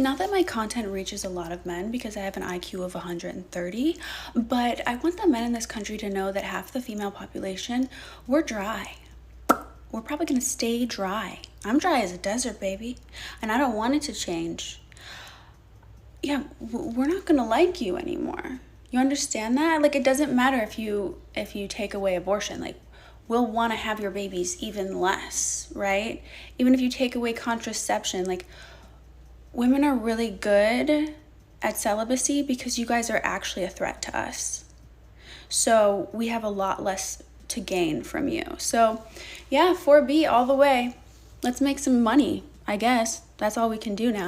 Not that my content reaches a lot of men because I have an IQ of 130, but I want the men in this country to know that half the female population, we're dry. We're probably gonna stay dry. I'm dry as a desert, baby, and I don't want it to change. Yeah, we're not gonna like you anymore. You understand that? Like, it doesn't matter if you take away abortion. Like, we'll want to have your babies even less, right? Even if you take away contraception, like, women are really good at celibacy because you guys are actually a threat to us. So we have a lot less to gain from you. So yeah, 4B all the way. Let's make some money, I guess. That's all we can do now.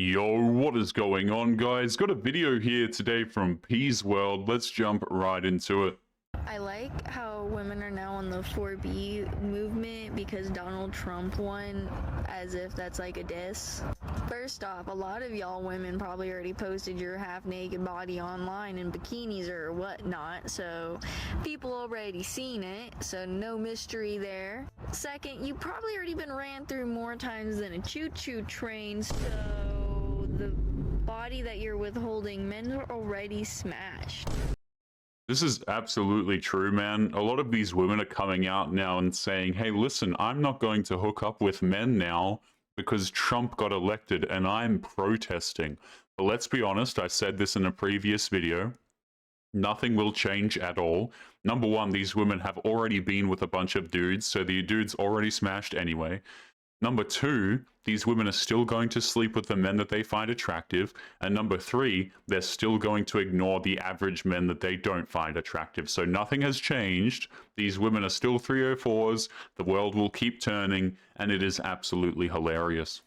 Yo, what is going on, guys? Got a video here today from P's World. Let's jump right into it. I like how women are now on the 4B movement because Donald Trump won, as if that's like a diss. First off, a lot of y'all women probably already posted your half-naked body online in bikinis or whatnot, so people already seen it, so no mystery there. Second, you probably already been ran through more times than a choo-choo train, so the body that you're withholding, men are already smashed. This is absolutely true, man. A lot of these women are coming out now and saying, hey, listen, I'm not going to hook up with men now because Trump got elected and I'm protesting. But let's be honest, I said this in a previous video. Nothing will change at all. Number one, these women have already been with a bunch of dudes, so the dude's already smashed anyway. Number two, these women are still going to sleep with the men that they find attractive. And number three, they're still going to ignore the average men that they don't find attractive. So nothing has changed. These women are still 304s. The world will keep turning, and it is absolutely hilarious.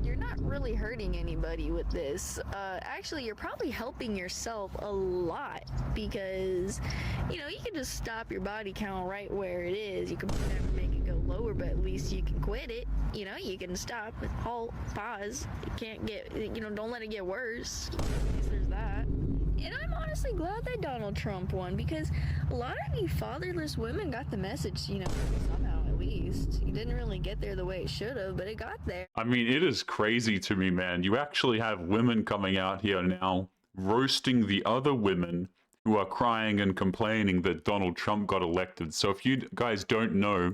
You're not really hurting anybody with this. Actually, you're probably helping yourself a lot because, you know, you can just stop your body count right where it is. You can never make it go lower, but at least you can quit it. You know, you can stop, halt, pause. You can't get, you know, don't let it get worse. At least there's that. And I'm honestly glad that Donald Trump won because a lot of you fatherless women got the message, you know, somehow at least. You didn't really get there the way it should have, but it got there. I mean, it is crazy to me, man. You actually have women coming out here now roasting the other women who are crying and complaining that Donald Trump got elected. So if you guys don't know,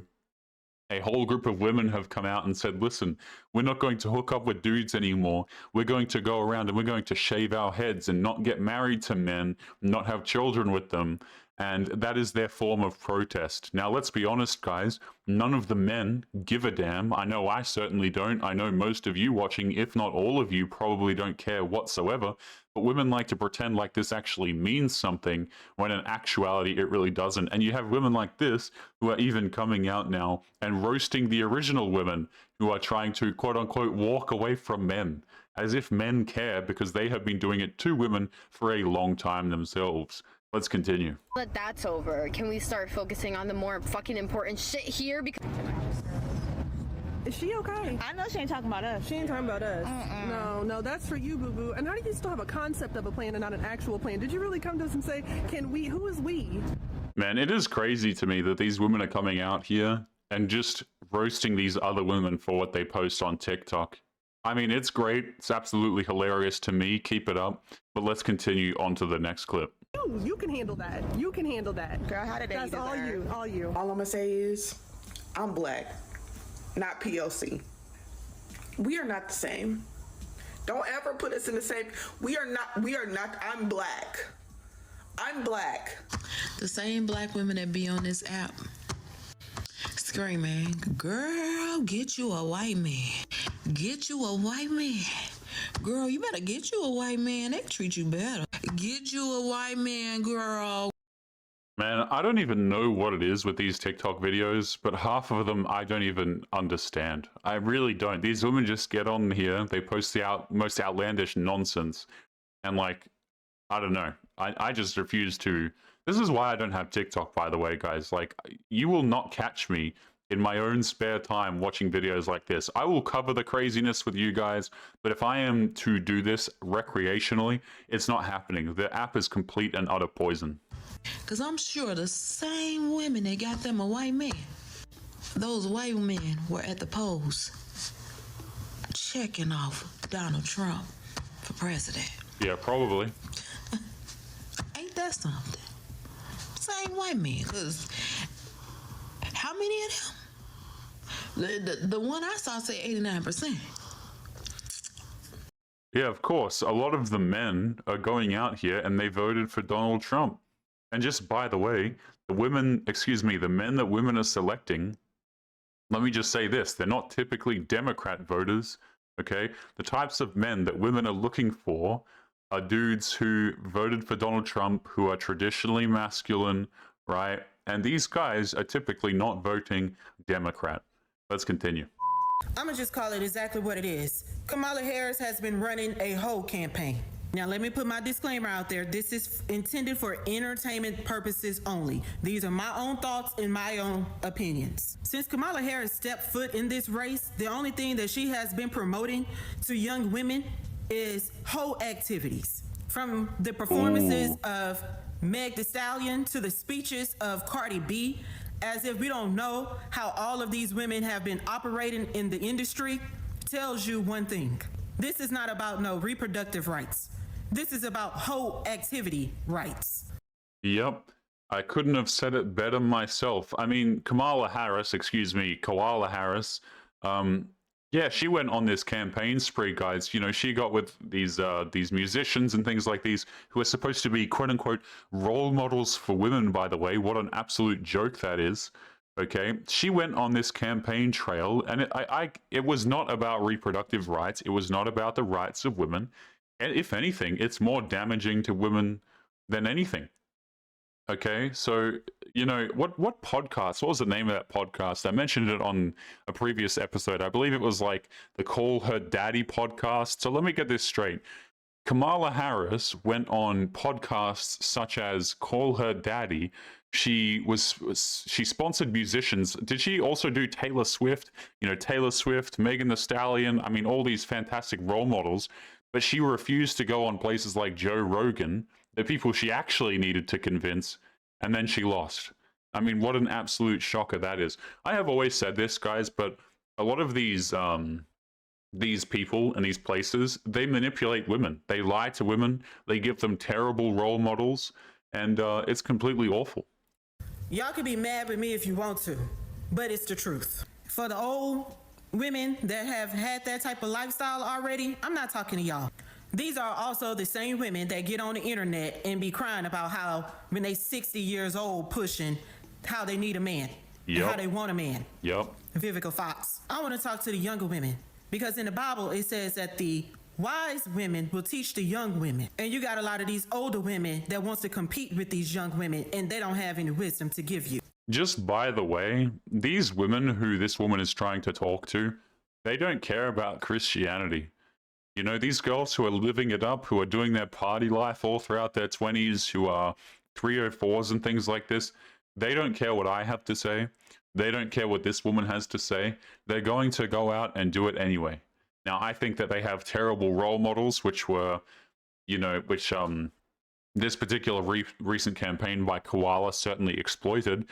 a whole group of women have come out and said, listen, we're not going to hook up with dudes anymore. We're going to go around and we're going to shave our heads and not get married to men, not have children with them. And that is their form of protest. Now, let's be honest, guys. None of the men give a damn. I know I certainly don't. I know most of you watching, if not all of you, probably don't care whatsoever. But women like to pretend like this actually means something, when in actuality it really doesn't. And you have women like this who are even coming out now and roasting the original women who are trying to, quote-unquote, walk away from men, as if men care, because they have been doing it to women for a long time themselves. Let's continue. But that's over. Can we start focusing on the more fucking important shit here? Because is she okay? I know she ain't talking about us. She ain't talking about us. No, that's for you, boo-boo. And how do you still have a concept of a plan and not an actual plan? Did you really come to us and say, can we, who is we? Man, it is crazy to me that these women are coming out here and just roasting these other women for what they post on TikTok. I mean, it's great. It's absolutely hilarious to me. Keep it up. But let's continue on to the next clip. You can handle that. You can handle that. Girl, how did they That's do all that? you. All you. All I'm gonna say is, I'm black, not POC. We are not the same. Don't ever put us in the same. We are not. I'm black. I'm black. The same black women that be on this app screaming, girl, get you a white man. Get you a white man. Girl, you better get you a white man. They treat you better. Get you a white man, girl. Man, I don't even know what it is with these TikTok videos, but half of them I don't even understand. I really don't. These women just get on here, they post the most outlandish nonsense, and like, I don't know. I just refuse to. This is why I don't have TikTok, by the way, guys. Like, you will not catch me in my own spare time watching videos like this. I will cover the craziness with you guys, but if I am to do this recreationally, it's not happening. The app is complete and utter poison. Because I'm sure the same women that got them a white man, those white men were at the polls checking off Donald Trump for president. Yeah, probably. Ain't that something? Same white men, because how many of them? The one I saw said 89%. Yeah, of course. A lot of the men are going out here and they voted for Donald Trump. And just by the way, the men that women are selecting, let me just say this, they're not typically Democrat voters, okay? The types of men that women are looking for are dudes who voted for Donald Trump, who are traditionally masculine, right? And these guys are typically not voting Democrat. Let's continue. I'm gonna just call it exactly what it is. Kamala Harris has been running a whole campaign. Now, let me put my disclaimer out there. This is intended for entertainment purposes only. These are my own thoughts and my own opinions. Since Kamala Harris stepped foot in this race, the only thing that she has been promoting to young women is whole activities. From the performances of Meg Thee Stallion to the speeches of Cardi B, as if we don't know how all of these women have been operating in the industry, tells you one thing. This is not about no reproductive rights. This is about whole activity rights. Yep. I couldn't have said it better myself. I mean, Koala Harris, yeah, she went on this campaign spree, guys. You know, she got with these musicians and things like these who are supposed to be quote unquote role models for women, by the way. What an absolute joke that is. Okay, she went on this campaign trail, and it was not about reproductive rights. It was not about the rights of women. And if anything, it's more damaging to women than anything. Okay, so, you know, what podcast, what was the name of that podcast? I mentioned it on a previous episode. I believe it was like the Call Her Daddy podcast. So let me get this straight. Kamala Harris went on podcasts such as Call Her Daddy. She sponsored musicians. Did she also do Taylor Swift? You know, Taylor Swift, Megan Thee Stallion. I mean, all these fantastic role models. But she refused to go on places like Joe Rogan, the people she actually needed to convince, and then she lost. I mean, what an absolute shocker that is. I have always said this, guys, but a lot of these people and these places, they manipulate women. They lie to women. They give them terrible role models, and it's completely awful. Y'all can be mad with me if you want to, but it's the truth. For the old women that have had that type of lifestyle already, I'm not talking to y'all. These are also the same women that get on the internet and be crying about how when they 60 years old pushing how they need a man, and how they want a man. Yep. Vivica Fox. I want to talk to the younger women because in the Bible it says that the wise women will teach the young women, and you got a lot of these older women that wants to compete with these young women and they don't have any wisdom to give you. Just by the way, these women who this woman is trying to talk to, they don't care about Christianity. You know, these girls who are living it up, who are doing their party life all throughout their 20s, who are 304s and things like this, they don't care what I have to say. They don't care what this woman has to say. They're going to go out and do it anyway. Now, I think that they have terrible role models, which were, you know, this particular recent campaign by Koala certainly exploited.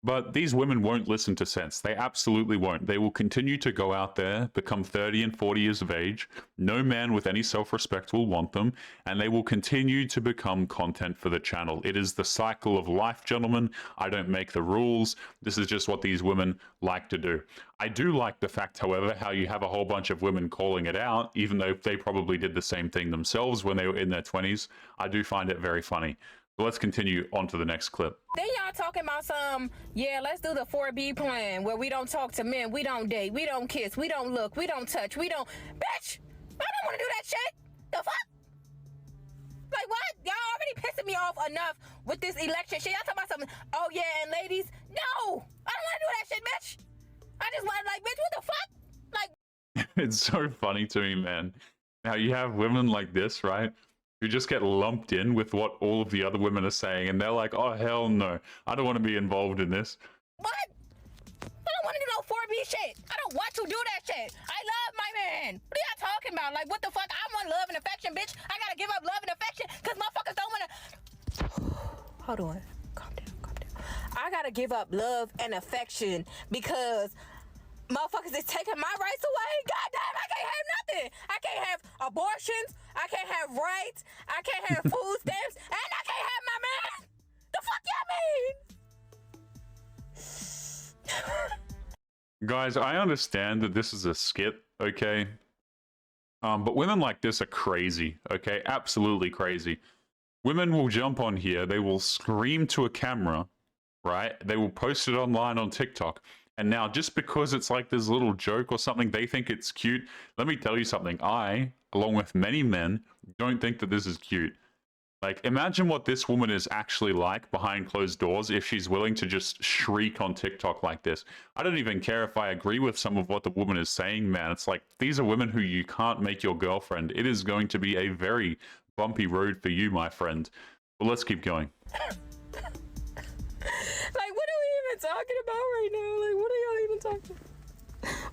But these women won't listen to sense. They absolutely won't. They will continue to go out there, become 30 and 40 years of age. No man with any self-respect will want them, and they will continue to become content for the channel. It is the cycle of life, gentlemen. I don't make the rules. This is just what these women like to do. I do like the fact, however, how you have a whole bunch of women calling it out, even though they probably did the same thing themselves when they were in their 20s. I do find it very funny. But let's continue on to the next clip. Then y'all talking about let's do the 4B plan where we don't talk to men, we don't date, we don't kiss, we don't look, we don't touch, we don't... Bitch! I don't want to do that shit! The fuck? Like what? Y'all already pissing me off enough with this election shit. Y'all talking about something, oh yeah, and ladies, no! I don't want to do that shit, bitch! I just want bitch, what the fuck? Like... It's so funny to me, man. Now you have women like this, right? Who just get lumped in with what all of the other women are saying, and they're like, oh, hell no. I don't want to be involved in this. What? I don't want to do no 4B shit. I don't want to do that shit. I love my man. What are y'all talking about? Like, what the fuck? I want love and affection, bitch. I gotta give up love and affection because motherfuckers don't want to. Hold on. Calm down, calm down. I gotta give up love and affection because motherfuckers is taking my rights away. God damn, I can't have nothing. I can't have abortions. I can't have rights. I can't have food stamps. And I can't have my man. The fuck y'all mean? Guys, I understand that this is a skit, okay? But women like this are crazy, okay? Absolutely crazy. Women will jump on here, they will scream to a camera, right? They will post it online on TikTok. And now, just because it's like this little joke or something, they think it's cute. Let me tell you something. I, along with many men, don't think that this is cute. Like, imagine what this woman is actually like behind closed doors if she's willing to just shriek on TikTok like this. I don't even care if I agree with some of what the woman is saying, man. It's like, these are women who you can't make your girlfriend. It is going to be a very bumpy road for you, my friend. But let's keep going. Like, what are we even talking about right now? Like, what are y'all even talking about?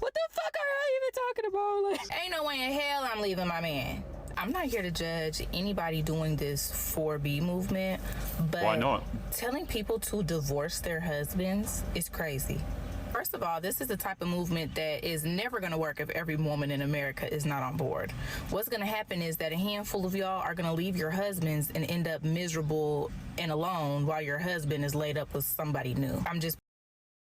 What the fuck are y'all even talking about? Like, ain't no way in hell I'm leaving my man. I'm not here to judge anybody doing this 4B movement, but why not? Telling people to divorce their husbands is crazy. First of all, this is the type of movement that is never going to work if every woman in America is not on board. What's going to happen is that a handful of y'all are going to leave your husbands and end up miserable and alone while your husband is laid up with somebody new.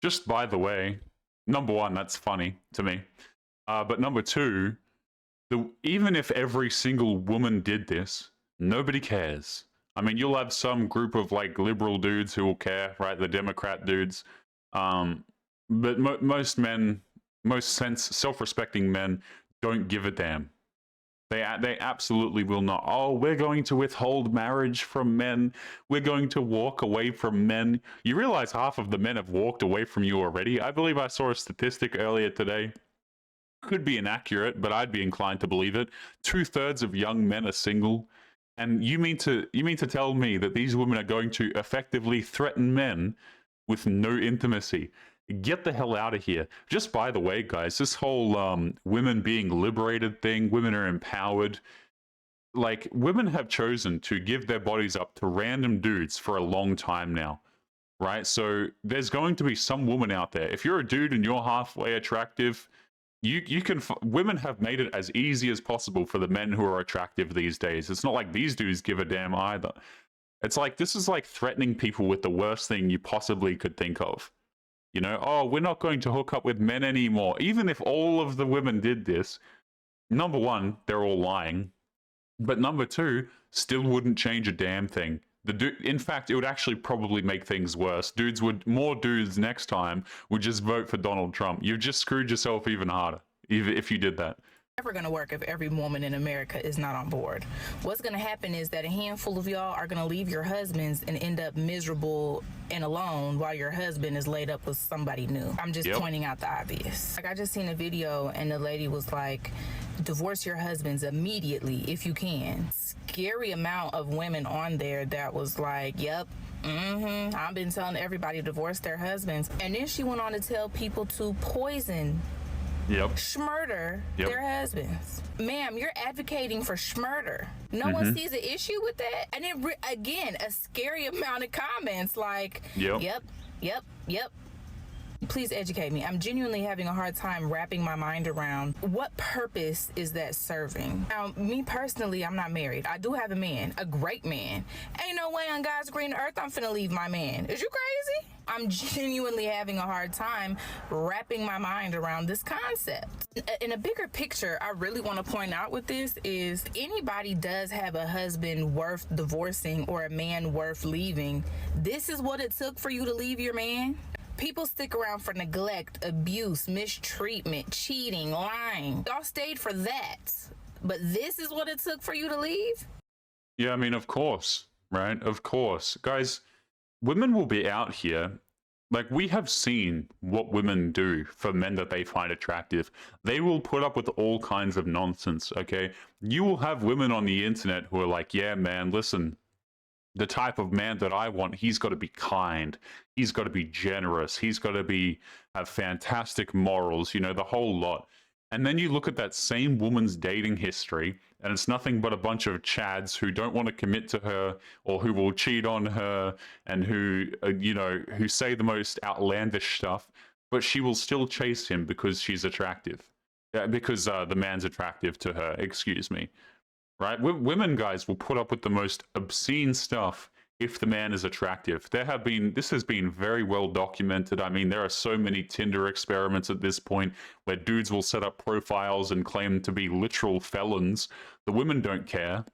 Just by the way, number one, that's funny to me. But number two, even if every single woman did this, nobody cares. I mean, you'll have some group of like liberal dudes who will care, right? The Democrat dudes. But most men, self-respecting men don't give a damn. They absolutely will not. Oh, we're going to withhold marriage from men. We're going to walk away from men. You realize half of the men have walked away from you already? I believe I saw a statistic earlier today. Could be inaccurate, but I'd be inclined to believe it. 2/3 of young men are single. And you mean to tell me that these women are going to effectively threaten men with no intimacy? Get the hell out of here. Just by the way, guys, this whole women being liberated thing, women are empowered. Like, women have chosen to give their bodies up to random dudes for a long time now, right? So there's going to be some woman out there. If you're a dude and you're halfway attractive, you can. Women have made it as easy as possible for the men who are attractive these days. It's not like these dudes give a damn either. It's like, this is like threatening people with the worst thing you possibly could think of. You know, oh, we're not going to hook up with men anymore. Even if all of the women did this, number one, they're all lying. But number two, still wouldn't change a damn thing. In fact, it would actually probably make things worse. More dudes next time would just vote for Donald Trump. You've just screwed yourself even harder if you did that. Never going to work if every woman in America is not on board. What's going to happen is that a handful of y'all are going to leave your husbands and end up miserable and alone while your husband is laid up with somebody new. I'm just pointing out the obvious. Like, I just seen a video and the lady was like, divorce your husbands immediately if you can. Scary amount of women on there that was like, yep, I've been telling everybody to divorce their husbands. And then she went on to tell people to poison schmurder their husbands. Ma'am, you're advocating for schmurder. No one sees an issue with that. And then again, a scary amount of comments like, yep. Please educate me. I'm genuinely having a hard time wrapping my mind around what purpose is that serving. Now, me personally, I'm not married. I do have a man, a great man. Ain't no way on God's green earth I'm finna leave my man. Is you crazy? I'm genuinely having a hard time wrapping my mind around this concept. In a bigger picture, I really want to point out with this is anybody does have a husband worth divorcing or a man worth leaving. This is what it took for you to leave your man. People stick around for neglect, abuse, mistreatment, cheating, lying. Y'all stayed for that. But this is what it took for you to leave? Yeah, I mean, of course, right? Of course. Guys, women will be out here. Like, we have seen what women do for men that they find attractive. They will put up with all kinds of nonsense, okay? You will have women on the internet who are like, yeah, man, listen, the type of man that I want, he's got to be kind, he's got to be generous, he's got to have fantastic morals, you know, the whole lot. And then you look at that same woman's dating history, and it's nothing but a bunch of chads who don't want to commit to her, or who will cheat on her, and who, you know, who say the most outlandish stuff, but she will still chase him because she's attractive. Because the man's attractive to her, excuse me. Right? Women, guys, will put up with the most obscene stuff if the man is attractive. This has been very well documented. I mean, there are so many Tinder experiments at this point where dudes will set up profiles and claim to be literal felons. The women don't care.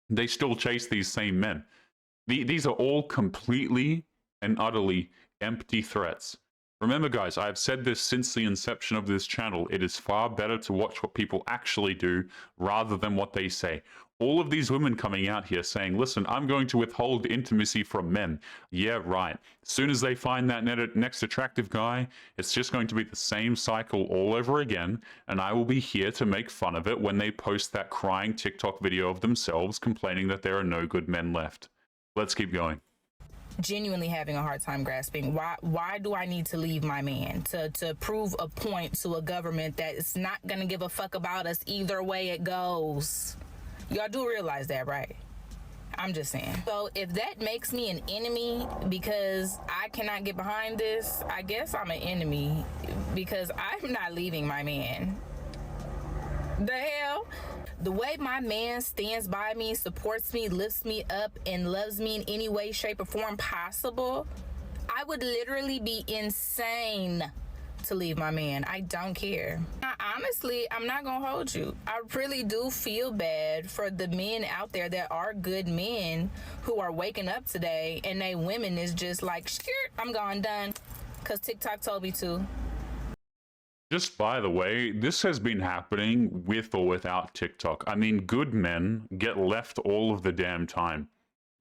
They still chase these same men. These are all completely and utterly empty threats. Remember, guys, I've said this since the inception of this channel. It is far better to watch what people actually do rather than what they say. All of these women coming out here saying, listen, I'm going to withhold intimacy from men. Yeah, right. As soon as they find that next attractive guy, it's just going to be the same cycle all over again, and I will be here to make fun of it when they post that crying TikTok video of themselves complaining that there are no good men left. Let's keep going. Genuinely having a hard time grasping why do I need to leave my man to prove a point to a government that is not gonna give a fuck about us either way it goes. Y'all do realize that, right? I'm just saying. So if that makes me an enemy because I cannot get behind this, I guess I'm an enemy because I'm not leaving my man. The hell? The way my man stands by me, supports me, lifts me up, and loves me in any way, shape, or form possible, I would literally be insane to leave my man. I don't care. Honestly, I'm not gonna hold you. I really do feel bad for the men out there that are good men who are waking up today and they women is just like, skirt, I'm gone, done, because TikTok told me to. Just by the way, this has been happening with or without TikTok. I mean, good men get left all of the damn time.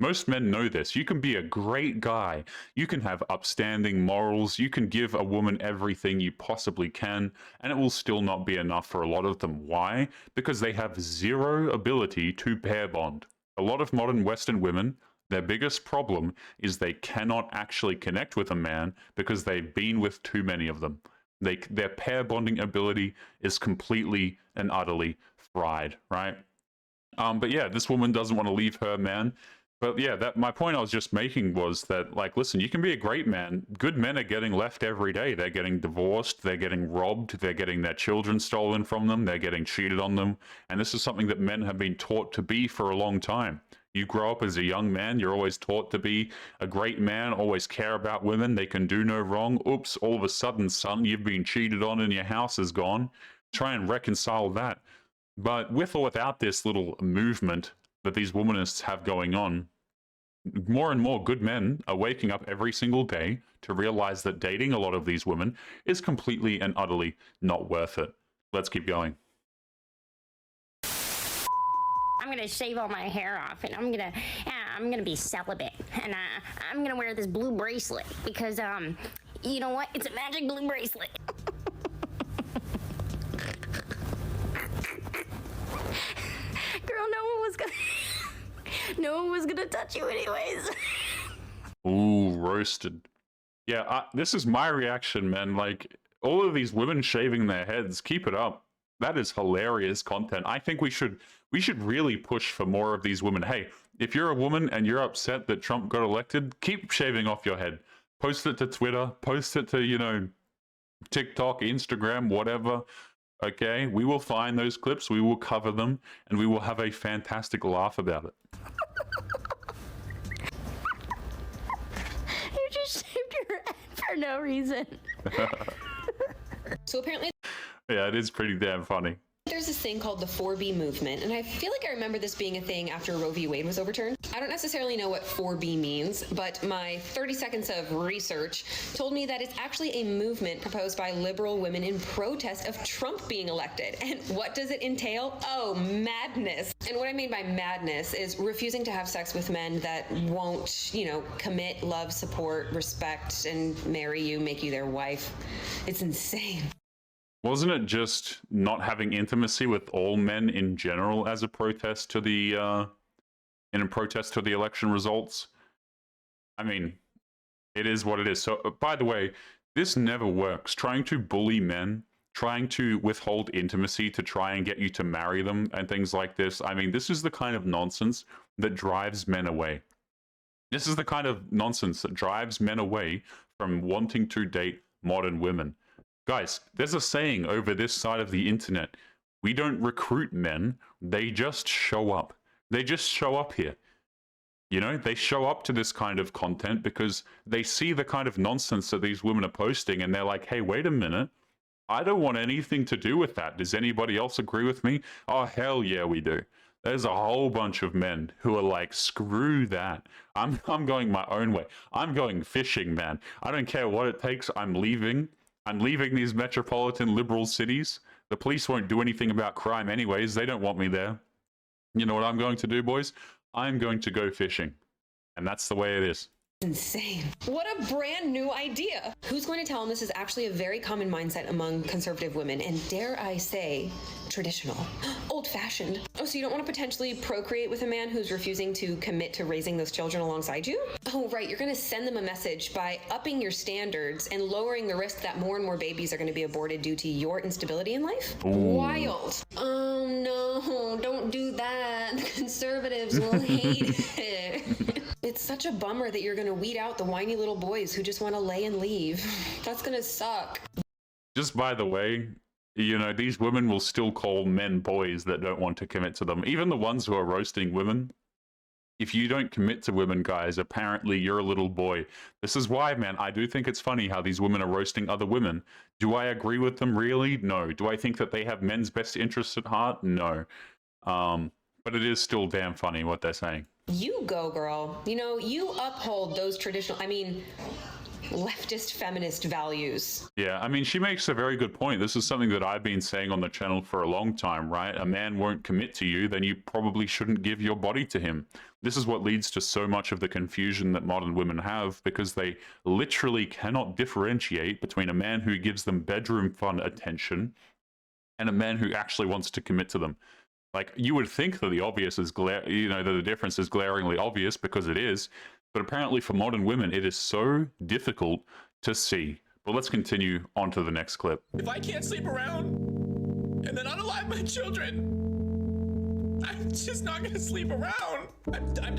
Most men know this. You can be a great guy. You can have upstanding morals. You can give a woman everything you possibly can, and it will still not be enough for a lot of them. Why? Because they have zero ability to pair bond. A lot of modern Western women, their biggest problem is they cannot actually connect with a man because they've been with too many of them. Their pair bonding ability is completely and utterly fried, right? But yeah, this woman doesn't want to leave her man. But yeah, my point I was just making was that, like, listen, you can be a great man. Good men are getting left every day. They're getting divorced. They're getting robbed. They're getting their children stolen from them. They're getting cheated on them. And this is something that men have been taught to be for a long time. You grow up as a young man, you're always taught to be a great man, always care about women, they can do no wrong. Oops, all of a sudden, son, you've been cheated on and your house is gone. Try and reconcile that. But with or without this little movement that these womanists have going on, more and more good men are waking up every single day to realize that dating a lot of these women is completely and utterly not worth it. Let's keep going. I'm gonna shave all my hair off, and I'm gonna be celibate, and I'm gonna wear this blue bracelet because you know what? It's a magic blue bracelet. Girl, no one was gonna touch you anyways. Ooh, roasted. Yeah, this is my reaction, man. Like, all of these women shaving their heads, keep it up. That is hilarious content. I think we should really push for more of these women. Hey, if you're a woman and you're upset that Trump got elected, keep shaving off your head. Post it to Twitter, post it to, you know, TikTok, Instagram, whatever. Okay, we will find those clips, we will cover them, and we will have a fantastic laugh about it. You just shaved your head for no reason. So apparently Yeah, it is pretty damn funny. there's this thing called the 4B movement, and I feel like I remember this being a thing after Roe v. Wade was overturned. I don't necessarily know what 4B means, but my 30 seconds of research told me that it's actually a movement proposed by liberal women in protest of Trump being elected. And what does it entail? Oh, madness. And what I mean by madness is refusing to have sex with men that won't, you know, commit, love, support, respect, and marry you, make you their wife. It's insane. Wasn't it just not having intimacy with all men in general as a protest to the in protest to the election results. I mean, it is what it is. So, by the way, this never works. Trying to bully men, trying to withhold intimacy to try and get you to marry them and things like this. I mean, this is the kind of nonsense that drives men away. This is the kind of nonsense that drives men away from wanting to date modern women. Guys, there's a saying over this side of the internet. We don't recruit men, they just show up. They just show up here. You know, they show up to this kind of content because they see the kind of nonsense that these women are posting and they're like, hey, wait a minute. I don't want anything to do with that. Does anybody else agree with me? Oh, hell yeah, we do. There's a whole bunch of men who are like, screw that. I'm going my own way. I'm going fishing, man. I don't care what it takes. I'm leaving. I'm leaving these metropolitan liberal cities. The police won't do anything about crime anyways. They don't want me there. You know what I'm going to do, boys? I'm going to go fishing. And that's the way it is. Insane. What a brand new idea. Who's going to tell him this is actually a very common mindset among conservative women, and dare I say, traditional, old-fashioned. Oh, so you don't want to potentially procreate with a man who's refusing to commit to raising those children alongside you? Oh, right. You're going to send them a message by upping your standards and lowering the risk that more and more babies are going to be aborted due to your instability in life? Ooh. Wild. Oh, no, don't do that. The conservatives will hate it. It's such a bummer that you're going to weed out the whiny little boys who just want to lay and leave. That's going to suck. Just by the way, you know, these women will still call men boys that don't want to commit to them. Even the ones who are roasting women. If you don't commit to women, guys, apparently you're a little boy. This is why, man, I do think it's funny how these women are roasting other women. Do I agree with them, really? No. Do I think that they have men's best interests at heart? No. But it is still damn funny what they're saying. You go, girl. You know, you uphold those traditional, leftist feminist values. Yeah, I mean, she makes a very good point. This is something that I've been saying on the channel for a long time, right? A man won't commit to you, then you probably shouldn't give your body to him. This is what leads to so much of the confusion that modern women have, because they literally cannot differentiate between a man who gives them bedroom fun attention and a man who actually wants to commit to them. Like, you would think that the obvious is that the difference is glaringly obvious, because it is, but apparently for modern women, it is so difficult to see. But let's continue on to the next clip. If I can't sleep around and then unalive my children, I'm just not gonna sleep around. I'm done.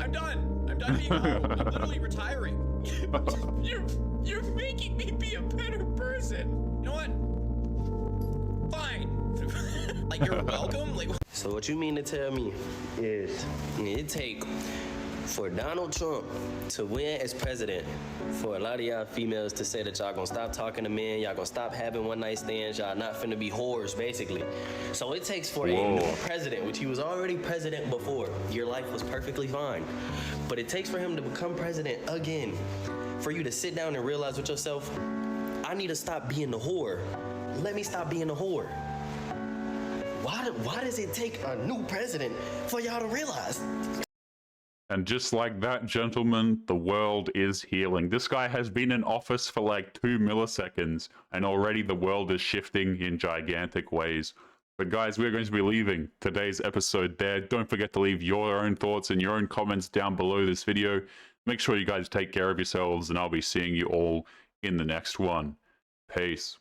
I'm done. I'm done being home. I'm literally retiring. You're making me be a better person. You know what? Fine. Like, you're welcome. Like, so what you mean to tell me is it take for Donald Trump to win as president, for a lot of y'all females to say that y'all gonna stop talking to men, y'all gonna stop having one night stands, y'all not finna be whores, basically. So it takes for a new president, which he was already president before. Your life was perfectly fine. But it takes for him to become president again, for you to sit down and realize with yourself, I need to stop being the whore. Let me stop being the whore. Why does it take a new president for y'all to realize? And just like that, gentlemen, the world is healing. This guy has been in office for like 2 milliseconds, and already the world is shifting in gigantic ways. But guys, we're going to be leaving today's episode there. Don't forget to leave your own thoughts and your own comments down below this video. Make sure you guys take care of yourselves, and I'll be seeing you all in the next one. Peace.